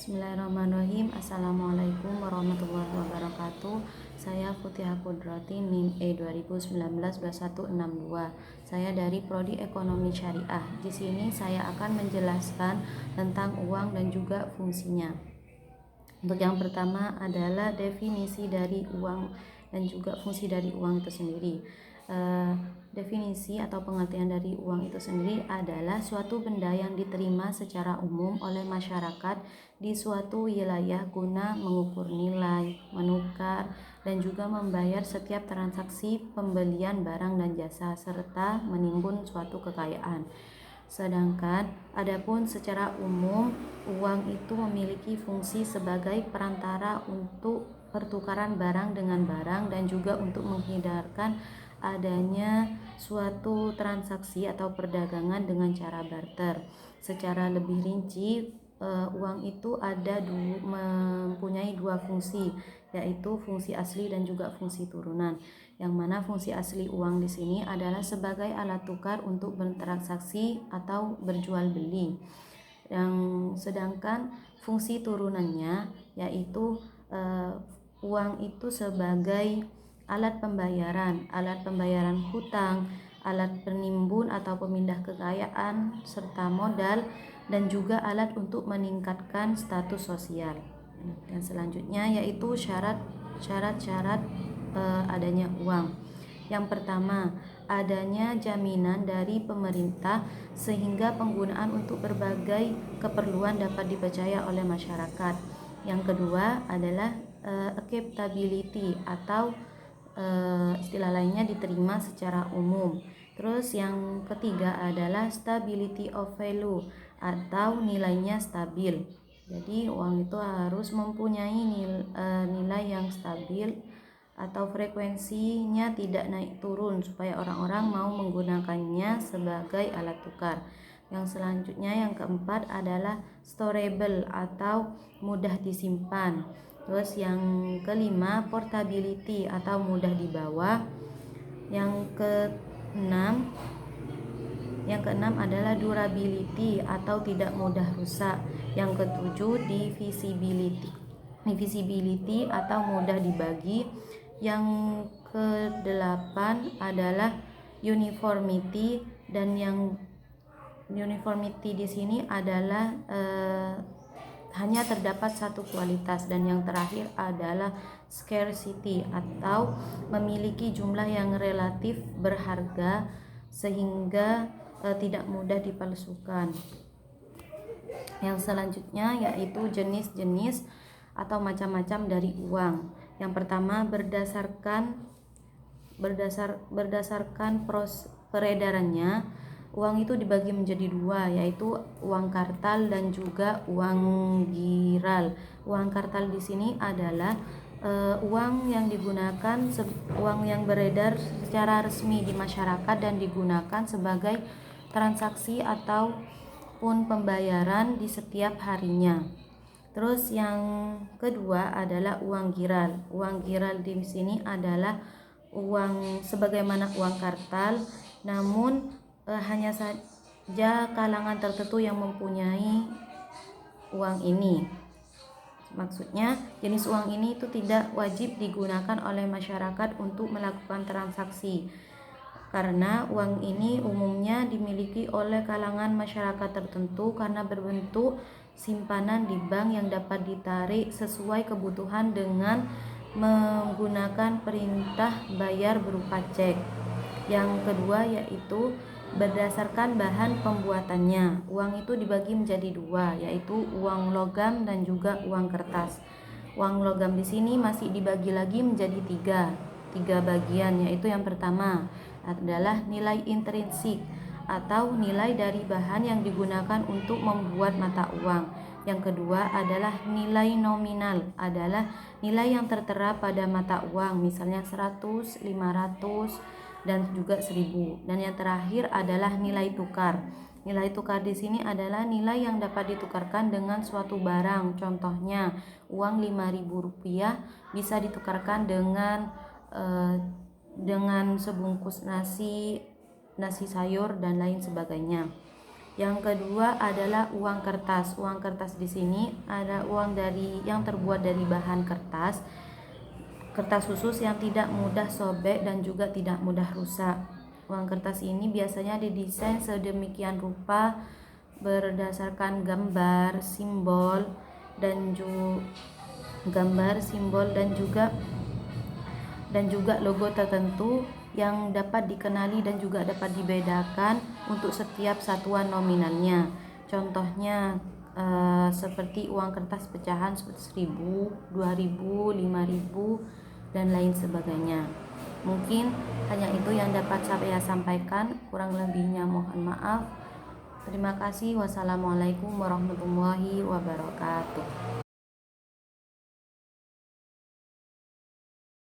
Bismillahirrahmanirrahim. Assalamualaikum warahmatullahi wabarakatuh. Saya Putihah Kudrati, NIM E 2019-2162. Saya dari Prodi Ekonomi Syariah. Di sini saya akan menjelaskan tentang uang dan juga fungsinya. Untuk yang pertama adalah definisi dari uang dan juga fungsi dari uang itu sendiri. Definisi atau pengertian dari uang itu sendiri adalah suatu benda yang diterima secara umum oleh masyarakat di suatu wilayah guna mengukur nilai, menukar, dan juga membayar setiap transaksi pembelian barang dan jasa serta menimbun suatu kekayaan. Sedangkan adapun secara umum uang itu memiliki fungsi sebagai perantara untuk pertukaran barang dengan barang dan juga untuk menghindarkan adanya suatu transaksi atau perdagangan dengan cara barter. Secara lebih rinci, uang itu mempunyai dua fungsi, yaitu fungsi asli dan juga fungsi turunan. Yang mana fungsi asli uang di sini adalah sebagai alat tukar untuk bertransaksi atau berjual beli. Yang sedangkan fungsi turunannya yaitu uang itu sebagai alat pembayaran hutang, alat penimbun atau pemindah kekayaan serta modal, dan juga alat untuk meningkatkan status sosial. Dan selanjutnya yaitu syarat-syarat adanya uang. Yang pertama, adanya jaminan dari pemerintah sehingga penggunaan untuk berbagai keperluan dapat dipercaya oleh masyarakat. Yang kedua adalah acceptability atau istilah lainnya diterima secara umum. Terus yang ketiga adalah stability of value atau nilainya stabil. Jadi uang itu harus mempunyai nilai yang stabil atau frekuensinya tidak naik turun supaya orang-orang mau menggunakannya sebagai alat tukar. Yang selanjutnya yang keempat adalah storable atau mudah disimpan. Terus yang kelima portability atau mudah dibawa. Yang keenam adalah durability atau tidak mudah rusak. Yang ketujuh divisibility atau mudah dibagi. Yang kedelapan adalah uniformity, dan yang uniformity di sini adalah hanya terdapat satu kualitas. Dan yang terakhir adalah scarcity atau memiliki jumlah yang relatif berharga sehingga tidak mudah dipalsukan. Yang selanjutnya yaitu jenis-jenis atau macam-macam dari uang. Yang pertama berdasarkan peredarannya, uang itu dibagi menjadi dua, yaitu uang kartal dan juga uang giral. Uang kartal di sini adalah uang yang beredar secara resmi di masyarakat dan digunakan sebagai transaksi ataupun pembayaran di setiap harinya. Terus yang kedua adalah uang giral. Uang giral di sini adalah uang sebagaimana uang kartal, namun hanya saja kalangan tertentu yang mempunyai uang ini. Maksudnya jenis uang ini itu tidak wajib digunakan oleh masyarakat untuk melakukan transaksi, karena uang ini umumnya dimiliki oleh kalangan masyarakat tertentu karena berbentuk simpanan di bank yang dapat ditarik sesuai kebutuhan dengan menggunakan perintah bayar berupa cek. Yang kedua yaitu berdasarkan bahan pembuatannya. Uang itu dibagi menjadi dua, yaitu uang logam dan juga uang kertas. Uang logam di sini masih dibagi lagi menjadi tiga bagian, yaitu yang pertama adalah nilai intrinsik atau nilai dari bahan yang digunakan untuk membuat mata uang. Yang kedua adalah nilai nominal, adalah nilai yang tertera pada mata uang, misalnya 100, 500, dan juga 1000. Dan yang terakhir adalah nilai tukar. Nilai tukar di sini adalah nilai yang dapat ditukarkan dengan suatu barang. Contohnya, uang Rp5.000 bisa ditukarkan dengan sebungkus nasi sayur dan lain sebagainya. Yang kedua adalah uang kertas. Uang kertas di sini ada uang yang terbuat dari bahan kertas khusus yang tidak mudah sobek dan juga tidak mudah rusak. Uang kertas ini biasanya didesain sedemikian rupa berdasarkan gambar, simbol dan juga logo tertentu yang dapat dikenali dan juga dapat dibedakan untuk setiap satuan nominalnya. Contohnya seperti uang kertas pecahan seperti 1000, 2000, 5000 dan lain sebagainya. Mungkin hanya itu yang dapat saya sampaikan, kurang lebihnya mohon maaf. Terima kasih. Wassalamualaikum warahmatullahi wabarakatuh.